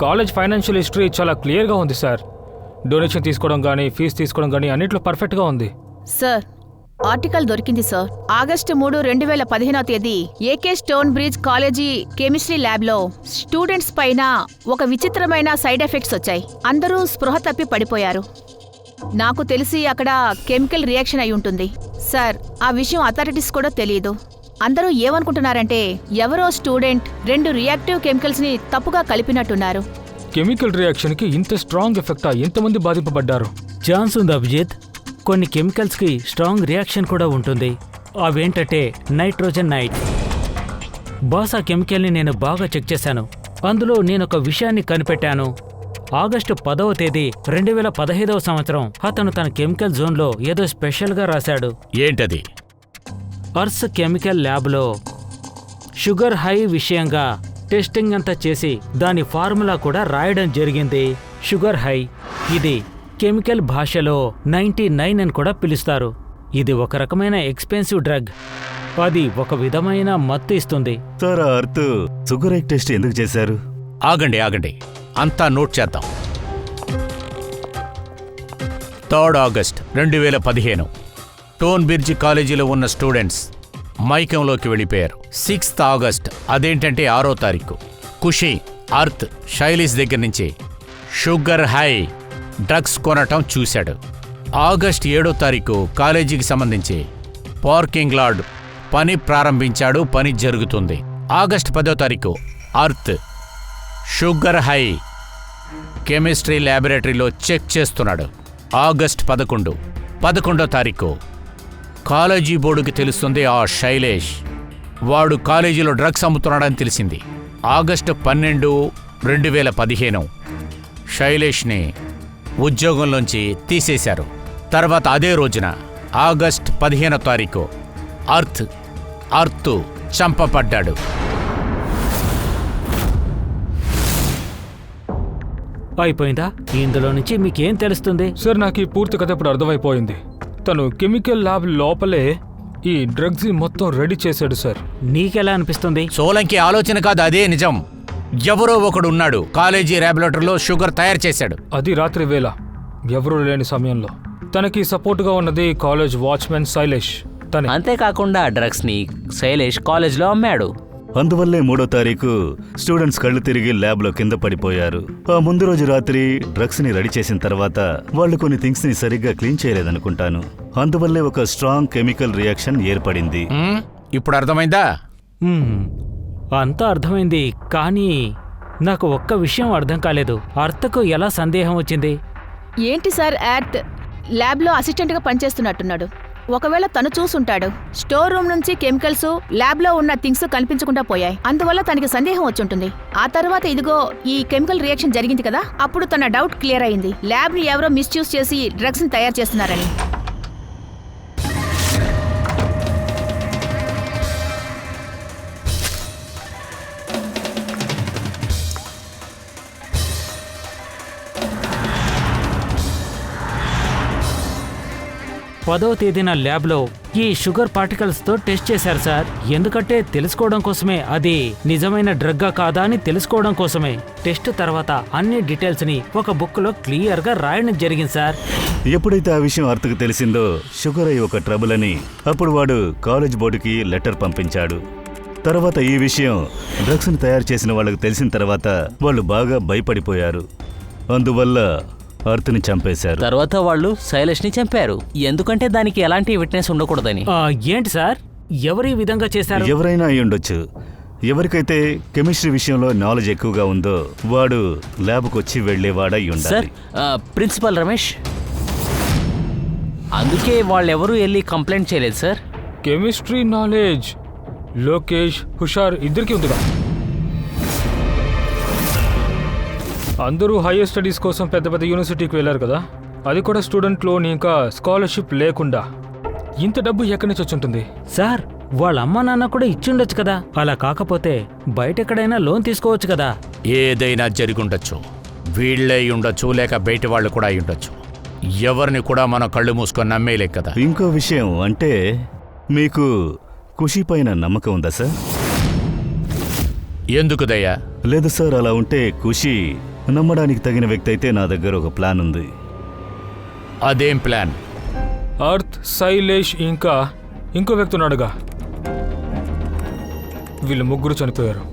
కాలేజ్ ఫైనాన్షియల్ హిస్టరీ చాలా క్లియర్గా ఉంది సార్. డొనేషన్ తీసుకోవడం కానీ, ఫీజు తీసుకోవడం కానీ అన్నింటిలో పర్ఫెక్ట్గా ఉంది. సార్, ఆర్టికల్ దొరికింది సార్. ఆగస్టు 3, 2015 తేదీ AK stone bridge college chemistry ల్యాబ్లో స్టూడెంట్స్ పైన ఒక విచిత్రమైన సైడ్ ఎఫెక్ట్స్ వచ్చాయి. అందరూ స్పృహ తప్పి పడిపోయారు. నాకు తెలిసి అక్కడ కెమికల్ రియాక్షన్ అయి ఉంటుంది. సార్, ఆ విషయం అథారిటీస్ కూడా తెలియదు. అందరూ ఏమనుకుంటున్నారంటే ఎవరో స్టూడెంట్ 2 రియాక్టివ్ కెమికల్స్ని తప్పుగా కలిపినట్టున్నారు. కెమికల్ రియాక్షన్కి ఇంత స్ట్రాంగ్ ఎఫెక్టా? ఎంతమంది బాధింపబడ్డారు? ఛాన్స్ ఉంది అభిజిత్. కొన్ని కెమికల్స్కి స్ట్రాంగ్ రియాక్షన్ కూడా ఉంటుంది. అవేంటంటే నైట్రోజన్ నైట్. బాస్, ఆ కెమికల్ని నేను బాగా చెక్ చేశాను. అందులో నేనొక విషయాన్ని కనిపెట్టాను. ఆగస్టు 10వ తేదీ 2015వ సంవత్సరం అతను తన కెమికల్ జోన్లో ఏదో స్పెషల్గా రాశాడు. ఏంటది? అర్స్ కెమికల్ ల్యాబ్లో షుగర్ హై విషయంగా టెస్టింగ్ అంతా చేసి దాని ఫార్ములా కూడా రాయడం జరిగింది. షుగర్ హై, ఇది కెమికల్ భాషలో 99 అని కూడా పిలుస్తారు. ఇది ఒక రకమైన ఎక్స్పెన్సివ్ డ్రగ్. అది ఒక విధమైన మత్తు ఇస్తుంది. సార్, ఆ అర్తు షుగర్ టెస్ట్ ఎందుకు చేశారు? ఆగండి, అంతా నోట్ చేద్దాం. 3 ఆగస్ట్ 2015 టోన్ బ్రిడ్జ్ కాలేజీలో ఉన్న స్టూడెంట్స్ మైకంలోకి వెళ్ళిపోయారు. 6 ఆగస్ట్, అదేంటంటే 6వ తారీఖు, ఖుషి, అర్త్, శైలీస్ దగ్గర నుంచి షుగర్ హై డ్రగ్స్ కొనటం చూశాడు. ఆగస్ట్ 7వ తారీఖు కాలేజీకి సంబంధించి పార్కింగ్ లాడ్ పని ప్రారంభించాడు. పని జరుగుతుంది. ఆగస్ట్ 10వ తారీఖు అర్త్ షుగర్ హై కెమిస్ట్రీ ల్యాబొరేటరీలో చెక్ చేస్తున్నాడు. ఆగస్ట్ 11వ తారీఖు కాలేజీ బోర్డుకి తెలుస్తుంది ఆ శైలేష్ వాడు కాలేజీలో డ్రగ్స్ అమ్ముతున్నాడని తెలిసింది. ఆగస్టు 12, 2015 శైలేష్ని ఉద్యోగంలోంచి తీసేశారు. తర్వాత అదే రోజున ఆగస్ట్ 15వ తారీఖు అర్తు చంపబడ్డాడు. అయిపోయిందా? ఇందులో నుంచి మీకేం తెలుస్తుంది? సార్, నాకు ఈ పూర్తి కథ ఇప్పుడు అర్థమైపోయింది. తను కెమికల్ ల్యాబ్ లోపలే ఈ డ్రగ్స్ మొత్తం రెడీ చేశాడు సార్. నీకెలా అనిపిస్తుంది? సోలంకి ఆలోచన కాదు, అదే నిజం. ఎవరో ఒకడు ఉన్నాడు కాలేజీ ల్యాబొరేటరీలో షుగర్ తయారు చేశాడు. అది రాత్రి వేళ ఎవరూ లేని సమయంలో. తనకి సపోర్ట్గా ఉన్నది కాలేజ్ వాచ్మెన్ శైలేష్. అంతేకాకుండా డ్రగ్స్ని శైలేష్ కాలేజ్లో అమ్మాడు. అందువల్లే 3వ తారీఖు స్టూడెంట్స్ కళ్ళు తిరిగి ల్యాబ్లో కింద పడిపోయారు. ఆ ముందు రోజు రాత్రి డ్రగ్స్ని రెడీ చేసిన తర్వాత వాళ్ళు కొన్ని థింగ్స్ని సరిగ్గా క్లీన్ చేయలేదనుకుంటాను. అందువల్లే ఒక స్ట్రాంగ్ కెమికల్ రియాక్షన్ ఏర్పడింది. ఇప్పుడు అర్థమైందా? అంతా అర్థమైంది, కానీ నాకు ఒక్క విషయం అర్థం కాలేదు. అర్తకు ఎలా సందేహం వచ్చింది? ఏంటి సార్ యార్త్ ల్యాబ్లో అసిస్టెంట్గా పనిచేస్తున్నట్టున్నాడు. ఒకవేళ తను చూసుంటాడు. స్టోర్ రూమ్ నుంచి కెమికల్స్ ల్యాబ్లో ఉన్న థింగ్స్ కనిపించకుండా పోయాయి. అందువల్ల తనకి సందేహం వచ్చుంటుంది. ఆ తర్వాత ఇదిగో ఈ కెమికల్ రియాక్షన్ జరిగింది కదా, అప్పుడు తన డౌట్ క్లియర్ అయింది. ల్యాబ్ని ఎవరో మిస్యూజ్ చేసి డ్రగ్స్ని తయారు చేస్తున్నారని. పదవ తేదీన ల్యాబ్లో ఈ షుగర్ పార్టికల్స్తో టెస్ట్ చేశారు సార్. ఎందుకంటే తెలుసుకోవడం కోసమే, అది నిజమైన డ్రగ్గా కాదా అని తెలుసుకోవడం కోసమే. టెస్ట్ తర్వాత అన్ని డీటెయిల్స్ని ఒక బుక్లో క్లియర్గా రాయడం జరిగింది సార్. ఎప్పుడైతే ఆ విషయం అర్థకు తెలిసిందో షుగర్ అయి ఒక ట్రబుల్ అని, అప్పుడు వాడు కాలేజ్ బోర్డుకి లెటర్ పంపించాడు. తర్వాత ఈ విషయం డ్రగ్స్ని తయారు చేసిన వాళ్ళకి తెలిసిన తర్వాత వాళ్ళు బాగా భయపడిపోయారు. అందువల్ల అర్థని చంపేశారు. తర్వాత వాళ్ళు శైలేష్ని చంపారు, ఎందుకంటే దానికి ఎలాంటి విట్నెస్ ఉండకూడదని. ఏంటి సార్, ఎవరు ఈ విధంగా చేశారు? ఎవరైనా అయి ఉండొచ్చు. ఎవరికైతే కెమిస్ట్రీ విషయంలో నాలెడ్జ్ ఎక్కువగా ఉందో వాడు ల్యాబ్కి వచ్చి వెళ్లేవాడై సార్, ఉండాలి. ప్రిన్సిపల్ రమేష్, అందుకే వాళ్ళెవరూ వెళ్ళి కంప్లైంట్ చేయలేదు సార్. కెమిస్ట్రీ నాలెడ్జ్ లోకేష్, హుషార్ ఇద్దరికి ఉందిగా. అందరూ హైయర్ స్టడీస్ కోసం పెద్ద పెద్ద యూనివర్సిటీకి వెళ్ళారు కదా, అది కూడా స్టూడెంట్ లోన్ ఇంకా స్కాలర్షిప్ లేకుండా. ఇంత డబ్బు ఎక్కడి నుంచి వచ్చి ఉంటుంది? సార్, వాళ్ళ అమ్మ నాన్న కూడా ఇచ్చిండొచ్చు కదా. అలా కాకపోతే బయట ఎక్కడైనా లోన్ తీసుకోవచ్చు కదా. ఏదైనా జరిగుండొచ్చు. వీళ్ళే ఉండొచ్చు, లేక బయట వాళ్ళు కూడా అయి ఉండొచ్చు. ఎవరిని కూడా మనం కళ్ళు మూసుకొని నమ్మేలే కదా. ఇంకో విషయం అంటే, మీకు ఖుషి పైన నమ్మకం ఉందా సార్? ఎందుకు దయ్యా? లేదు సార్, అలా ఉంటే ఖుషి నమ్మడానికి తగిన వ్యక్తి అయితే నా దగ్గర ఒక ప్లాన్ ఉంది. అదేం ప్లాన్? అర్త్, శైలేష్ ఇంకా ఇంకో వ్యక్తి ఉన్నాడుగా. వీళ్ళు ముగ్గురు చనిపోయారు,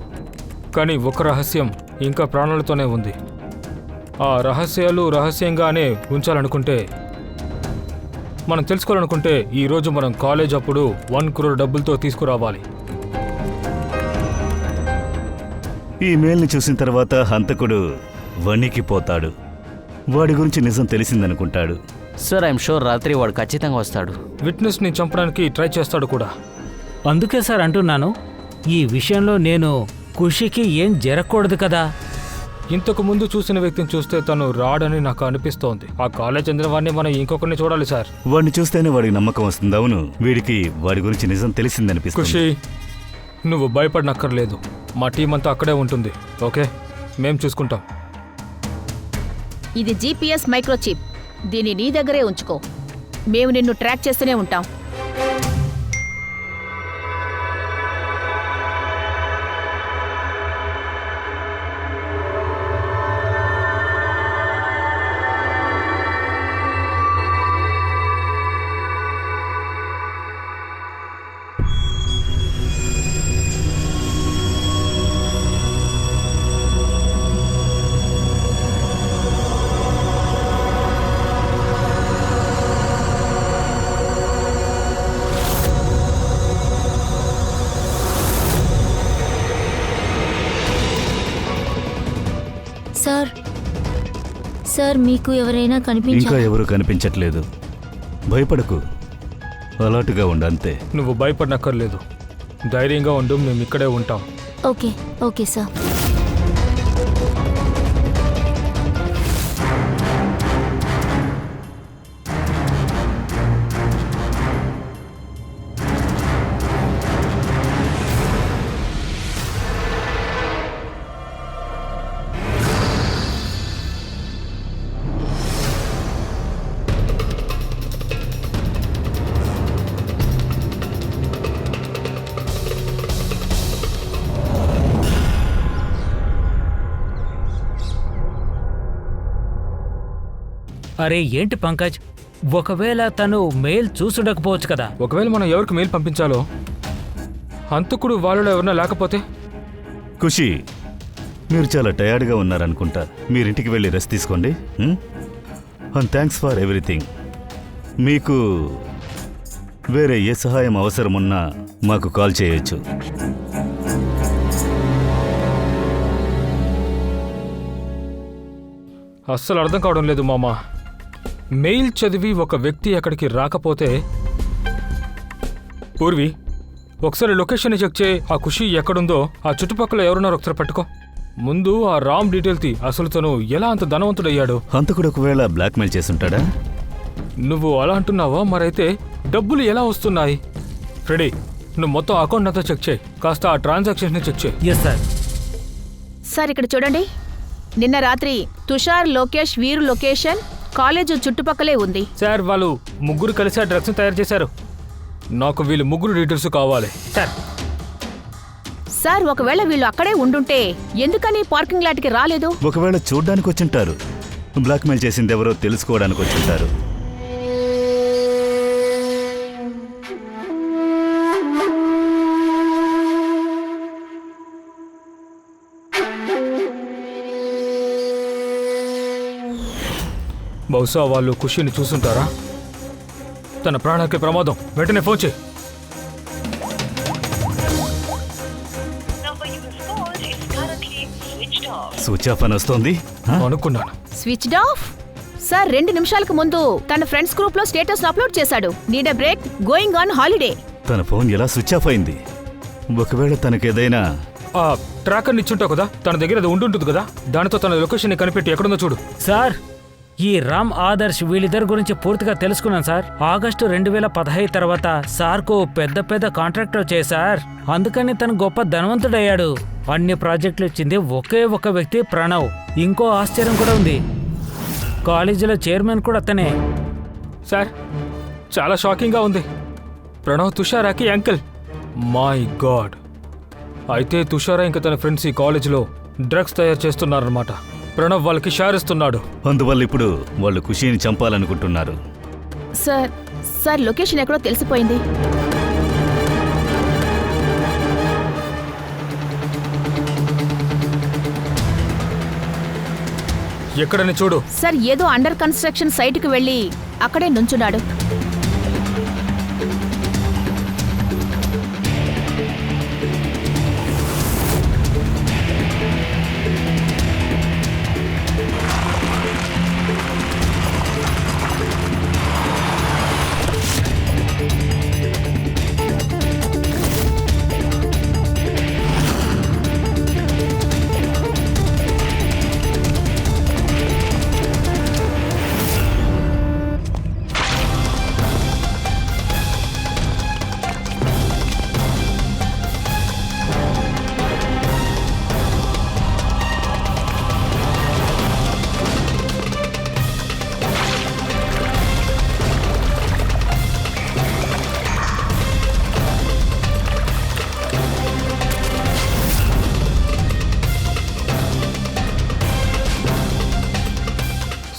కానీ ఒక రహస్యం ఇంకా ప్రాణాలతోనే ఉంది. ఆ రహస్యాలు రహస్యంగానే ఉంచాలనుకుంటే, మనం తెలుసుకోవాలనుకుంటే ఈరోజు మనం కాలేజ్ అప్పుడు 1 crore డబ్బులతో తీసుకురావాలి. ఈ మెయిల్ని చూసిన తర్వాత హంతకుడు వణికిపోతాడు. వాడి గురించి నిజం తెలిసిందనుకుంటాడు. సార్, ఐఎమ్ షూర్ రాత్రి వాడు ఖచ్చితంగా వస్తాడు. విట్నెస్ని చంపడానికి ట్రై చేస్తాడు కూడా. అందుకే సార్ అంటున్నాను, ఈ విషయంలో నేను ఖుషికి ఏం జరగకూడదు కదా. ఇంతకు ముందు చూసిన వ్యక్తిని చూస్తే తను రాడని నాకు అనిపిస్తోంది. ఆ కాలేజ్ చెందిన వాడిని మనం ఇంకొకరిని చూడాలి సార్. వాడిని చూస్తేనే వాడికి నమ్మకం వస్తుంది. అవును, వీడికి వాడి గురించి నిజం తెలిసిందనిపిస్తుంది. ఖుషి, నువ్వు భయపడనక్కర్లేదు. మా టీం అంతా అక్కడే ఉంటుంది. ఓకే, మేం చూసుకుంటాం. ఇది GPS మైక్రోచిప్. దీన్ని నీ దగ్గరే ఉంచుకో. మేము నిన్ను ట్రాక్ చేస్తూనే ఉంటాం. సార్, మీకు ఎవరైనా ఇంకా కనిపించారా? ఎవరు కనిపించట్లేదు. భయపడకు, అలర్ట్గా ఉండు అంతే. నువ్వు భయపడనక్కర్లేదు. ధైర్యంగా ఉండు, మేము ఇక్కడే ఉంటాం. Okay okay sir. అరే ఏంటి పంకజ్, ఒకవేళ తను మెయిల్ చూసుండకపోవచ్చు కదా. ఒకవేళ మనం ఎవరికి మెయిల్ పంపించాలో, హంతకుడు వాళ్ళలో ఎవరన్నా లేకపోతే? ఖుషి, మీరు చాలా టయర్డ్గా ఉన్నారనుకుంటా. మీరింటికి వెళ్ళి రెస్ట్ తీసుకోండి. And thanks for everything. మీకు వేరే ఏ సహాయం అవసరమున్నా మాకు కాల్ చేయొచ్చు. అస్సలు అర్థం కావడం లేదు మామ. మెయిల్ చదివి ఒక వ్యక్తి అక్కడికి రాకపోతే పూర్వి ఒకసారి లొకేషన్ చెక్ చేయి. ఆ ఖుషి ఎక్కడుందో ఆ చుట్టుపక్కల ఎవరున్నారో ఒకసారి పట్టుకో. ముందు ఆ రామ్ డీటెయిల్ తీ. అసలు తను ఎలా అంత ధనవంతుడయ్యాడు? హంతకుడు ఒకవేళ బ్లాక్మెయిల్ చేసుంటాడా? నువ్వు అలా అంటున్నావా? మరైతే డబ్బులు ఎలా వస్తున్నాయి? ఫ్రెడీ, నువ్వు మొత్తం అకౌంట్ అంతా చెక్ చేయి. కాస్త ఆ ట్రాన్సాక్షన్స్ చెక్ చేయి. Yes sir. సార్ ఇక్కడ చూడండి, నిన్న రాత్రి తుషార్, లోకేష్, వీరు లొకేషన్ కాలేజ్ చుట్టుపక్కలే ఉంది. సార్, వాళ్ళు ముగ్గురు కలిసి ఆ డ్రగ్స్ని తయారు చేశారు. నాకు వీళ్ళు ముగ్గురు డీటెయిల్స్ కావాలి. సార్ సార్, ఒకవేళ వీళ్ళు అక్కడే ఉండుంటే ఎందుకని పార్కింగ్ లాట్కి రాలేదు? ఒకవేళ చూడ్డానికి వచ్చింటారు. బ్లాక్మెయిల్ చేసింది ఎవరో తెలుసుకోవడానికి వచ్చింటారు. బహుశా వాళ్ళు ఖుషిని చూసుంటారా? తన ప్రాణానికి ప్రమాదం. వెంటనే ఫోన్ చేయి. స్విచ్ ఆఫ్ అని వస్తోంది. అనుకున్నాను. Switched off? సార్, 2 నిమిషాలకు ముందు తన ఫ్రెండ్స్ గ్రూప్ లో స్టేటస్ అప్లోడ్ చేశాడు. Need a break, going on holiday. తన ఫోన్ ఎలా స్విచ్ ఆఫ్ అయింది? ఒకవేళ తనకేదైనా ఆ ట్రాకర్ని ఇచ్చుంటావు కదా, తన దగ్గర అది ఉండుంటుంది కదా. దానితో తన లొకేషన్ కనిపెట్టి ఎక్కడుందో చూడు. సార్, ఈ రామ్ ఆదర్శ్ వీళ్ళిద్దరి గురించి పూర్తిగా తెలుసుకున్నాను సార్. ఆగస్టు 2015 తర్వాత సార్కు పెద్ద పెద్ద కాంట్రాక్టర్ చేశార్. అందుకని తను గొప్ప ధనవంతుడయ్యాడు. అన్ని ప్రాజెక్టులు ఇచ్చింది ఒకే ఒక వ్యక్తి, ప్రణవ్. ఇంకో ఆశ్చర్యం కూడా ఉంది, కాలేజీలో చైర్మన్ కూడా అతనే. సార్, చాలా షాకింగ్గా ఉంది. ప్రణవ్ తుషారాకి అంకిల్. My God. అయితే తుషారా ఇంకా తన ఫ్రెండ్స్ ఈ కాలేజీలో డ్రగ్స్ తయారు చేస్తున్నారన్నమాట. ప్రణవ్ వాళ్ళకి షేర్ ఇస్తున్నాడు. అందువల్ల ఇప్పుడు వాళ్ళు ఖుషీని చంపాలనుకుంటున్నారు. సార్ లొకేషన్ ఎక్కడో తెలిసిపోయింది. ఎక్కడని చూడు. సార్, ఏదో అండర్ కన్స్ట్రక్షన్ సైట్కి వెళ్ళి అక్కడే నుంచున్నాడు.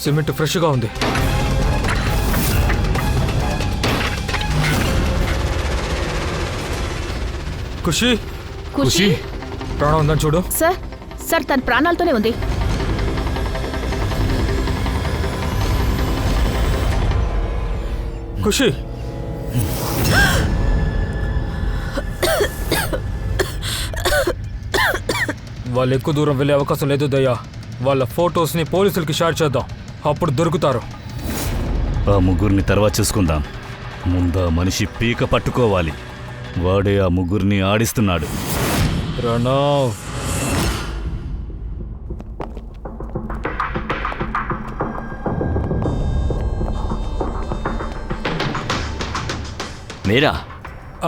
సిమెంట్ ఫ్రెష్గా ఉంది. ఖుషి, ఖుషి ప్రాణం ఉందని చూడు. సార్ తన ప్రాణాలతోనే ఉంది. ఖుషి, వాళ్ళు ఎక్కువ దూరం వెళ్ళే అవకాశం లేదు దయ్యా. వాళ్ళ ఫొటోస్ని పోలీసులకి షేర్ చేద్దాం, అప్పుడు దొరుకుతారు. ఆ ముగ్గురిని తర్వాత చూసుకుందాం. ముందా మనిషి పీక పట్టుకోవాలి. వాడే ఆ ముగ్గురిని ఆడిస్తున్నాడు. ప్రణవ్, మీరా?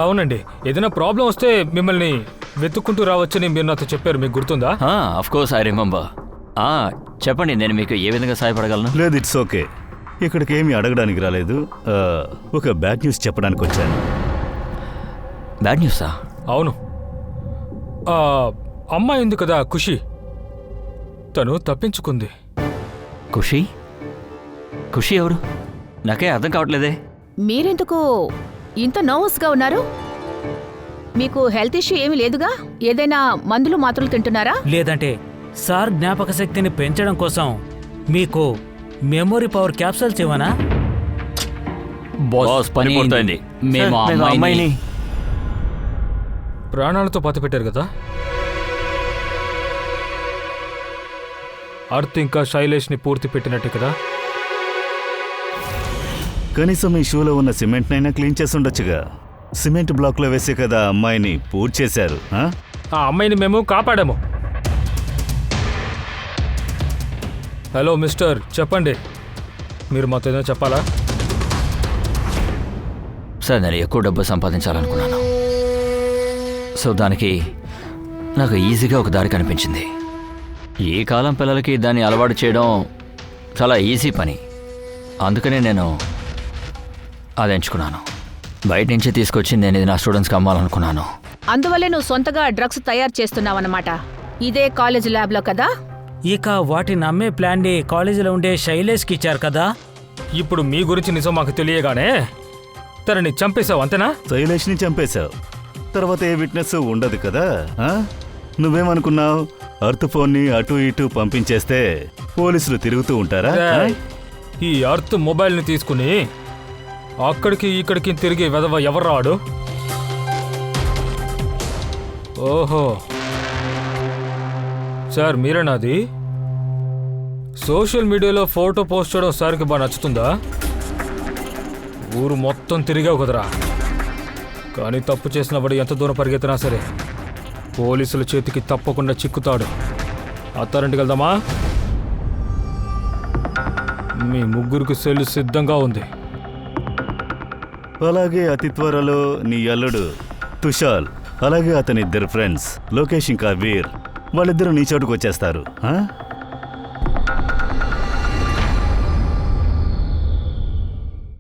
అవునండి. ఏదైనా ప్రాబ్లం వస్తే మిమ్మల్ని వెతుక్కుంటూ రావచ్చని మీరు నాతో చెప్పారు. మీకు గుర్తుందా? Of course I remember. చెప్పండి, నేను మీకు ఏ విధంగా సహాయపడగలను? లేదు, ఇట్స్ ఓకే. ఇక్కడికి ఏమీ అడగడానికి రాలేదు. ఒక బ్యాడ్ న్యూస్ చెప్పడానికి వచ్చాను. బ్యాడ్ న్యూసా? అవును. అమ్మాయి ఉంది కదా ఖుషి, తను తప్పించుకుంది. ఖుషి? ఖుషి ఎవరు? నాకే అర్థం కావట్లేదే. మీరెందుకు ఇంత నర్వస్గా ఉన్నారు? మీకు హెల్త్ ఇష్యూ ఏమీ లేదుగా? ఏదైనా మందులు మాత్రలు తింటున్నారా? లేదంటే సార్ జ్ఞాపక శక్తిని పెంచడం కోసం మీకు మెమొరీ పవర్ క్యాప్సూల్స్ ఇవ్వనా? బాస్, పని పూర్తయింది. మేము అమ్మాయిని ప్రాణాలతో పాతి పెట్టారు కదా. అర్త్ ఇంకా శైలేష్ని పూర్తి పెట్టినట్టు కదా. కనీసం ఈ షూలో ఉన్న సిమెంట్నైనా క్లీన్ చేసి ఉండొచ్చుగా. సిమెంట్ బ్లాక్లో వేసే కదా ఆ అమ్మాయిని పూర్తి చేశారు. ఆ అమ్మాయిని మేము కాపాడాము. హలో మిస్టర్, చెప్పండి, మీరు మాతో ఏదైనా చెప్పాలా? సార్ నేను ఎక్కువ డబ్బు సంపాదించాలనుకున్నాను. సో దానికి నాకు ఈజీగా ఒక దారి కనిపించింది. ఈ కాలం పిల్లలకి దాన్ని అలవాటు చేయడం చాలా ఈజీ పని. అందుకనే నేను అది ఎంచుకున్నాను. బయట నుంచి తీసుకొచ్చి నేను ఇది నా స్టూడెంట్స్కి అమ్మాలనుకున్నాను. అందువల్లే నువ్వు సొంతగా డ్రగ్స్ తయారు చేస్తున్నావన్నమాట. ఇదే కాలేజ్ ల్యాబ్లో కదా? ఇక వాటిని అమ్మే ప్లాన్ ని కాలేజీలో ఉండే శైలేష్కి ఇచ్చారు కదా. ఇప్పుడు మీ గురించి నిజం మాకు తెలియగానే తనని చంపేశావు, అంతేనా? శైలేష్ని చంపేశావు. తర్వాత ఏ విట్నెస్ ఉండదు కదా. నువ్వేమనుకున్నావు? అర్త్ ఫోన్ని అటు ఇటు పంపించేస్తే పోలీసులు తిరుగుతూ ఉంటారా? రేయ్, ఈ అర్త్ మొబైల్ని తీసుకుని అక్కడికి ఇక్కడికి తిరిగి వెదవ ఎవరు రాడు? ఓహో సార్, మీరేనాది? సోషల్ మీడియాలో ఫోటో పోస్ట్ చేయడం సార్కి బాగా నచ్చుతుందా? ఊరు మొత్తం తిరిగావు కదరా. కానీ తప్పు చేసినప్పుడు ఎంత దూరం పరిగెత్తినా సరే పోలీసుల చేతికి తప్పకుండా చిక్కుతాడు. అత్తారింటికి వెళ్దామా? మీ ముగ్గురికి సెల్లు సిద్ధంగా ఉంది. అలాగే అతి త్వరలో నీ అల్లుడు తుషాల్, అలాగే అతని ఇద్దరు ఫ్రెండ్స్ లోకేష్ ఇంకా వీర్, వాళ్ళిద్దరూ నీ చోటుకు వచ్చేస్తారు.